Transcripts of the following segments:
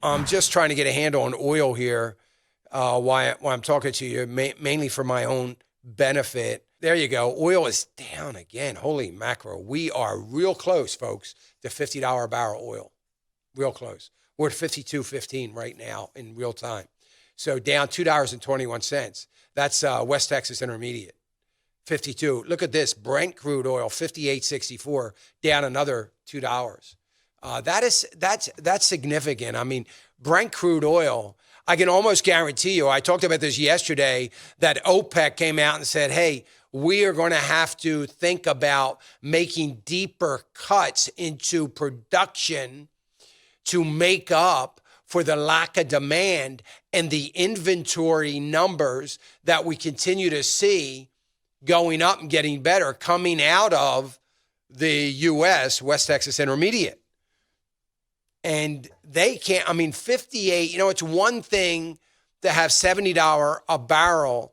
I'm just trying to get a handle on oil here. Why I'm talking to you, mainly for my own benefit. There you go. Oil is down again. Holy mackerel. We are real close, folks, to $50 a barrel oil. Real close. We're at 52.15 right now in real time. So down $2.21. That's West Texas Intermediate. 52. Look at this. Brent crude oil, 58.64, down another $2. That's significant. I mean, Brent crude oil, I can almost guarantee you, I talked about this yesterday, that OPEC came out and said, hey, we are going to have to think about making deeper cuts into production to make up for the lack of demand and the inventory numbers that we continue to see going up and getting better coming out of the U.S. West Texas Intermediate. And they can't, 58, it's one thing to have $70 a barrel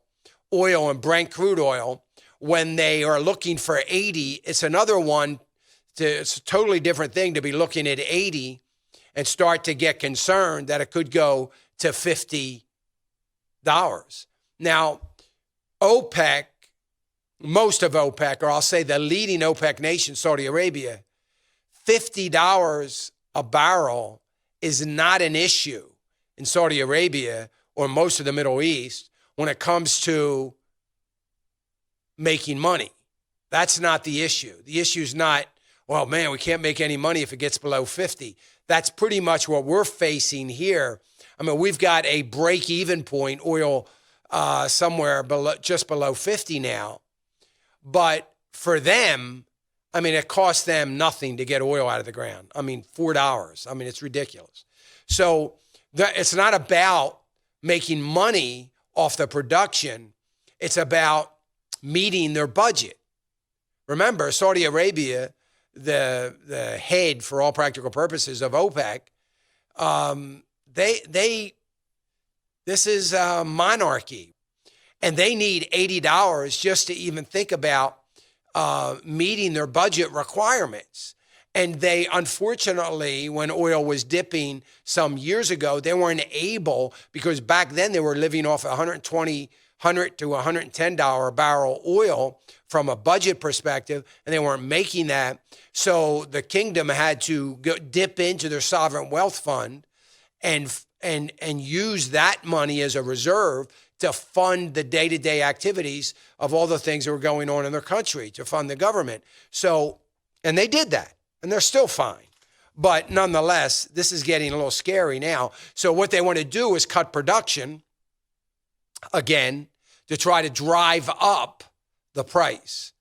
oil and Brent crude oil when they are looking for 80. It's another one, it's a totally different thing to be looking at 80 and start to get concerned that it could go to $50. Now, OPEC, most of OPEC, or I'll say the leading OPEC nation, Saudi Arabia, $50 a barrel is not an issue in Saudi Arabia or most of the Middle East when it comes to making money. That's not the issue. The issue is not, well, man, we can't make any money if it gets below 50. That's pretty much what we're facing here. We've got a break-even point, oil somewhere just below 50 now. But for them, it costs them nothing to get oil out of the ground. $4. It's ridiculous. So it's not about making money off the production. It's about meeting their budget. Remember, Saudi Arabia, the head for all practical purposes of OPEC, this is a monarchy. And they need $80 just to even think about meeting their budget requirements. And they, unfortunately, when oil was dipping some years ago, they weren't able, because back then they were living off $100 to $110 a barrel oil from a budget perspective, and they weren't making that. So the kingdom had to dip into their sovereign wealth fund and use that money as a reserve to fund the day-to-day activities of all the things that were going on in their country, to fund the government. So, and they did that, and they're still fine. But nonetheless, this is getting a little scary now. So what they want to do is cut production again to try to drive up the price.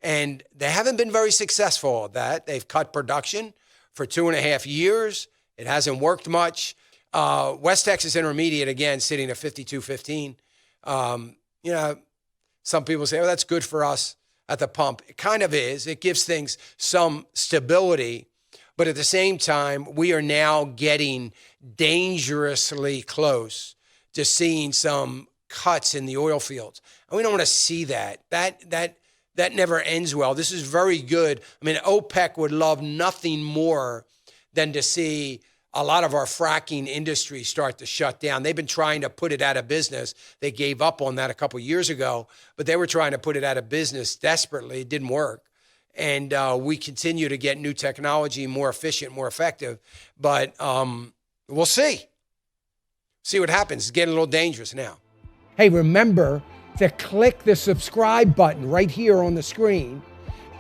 And they haven't been very successful at that. They've cut production for 2.5 years. It hasn't worked much. West Texas Intermediate, again, sitting at 52.15. Some people say, oh, that's good for us at the pump. It kind of is. It gives things some stability. But at the same time, we are now getting dangerously close to seeing some cuts in the oil fields. And we don't want to see that. That never ends well. This is very good. OPEC would love nothing more than to see a lot of our fracking industry start to shut down. They've been trying to put it out of business. They gave up on that a couple of years ago, but they were trying to put it out of business desperately. It didn't work. And we continue to get new technology, more efficient, more effective. But we'll see. See what happens. It's getting a little dangerous now. Hey, remember to click the subscribe button right here on the screen.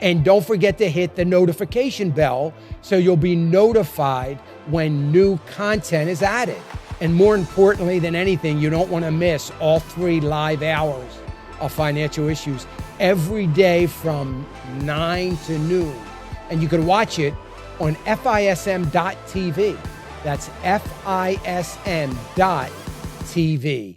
And don't forget to hit the notification bell so you'll be notified when new content is added. And more importantly than anything, you don't want to miss all 3 live hours of Financial Issues every day from 9 to noon. And you can watch it on FISM.TV. That's FISM.TV.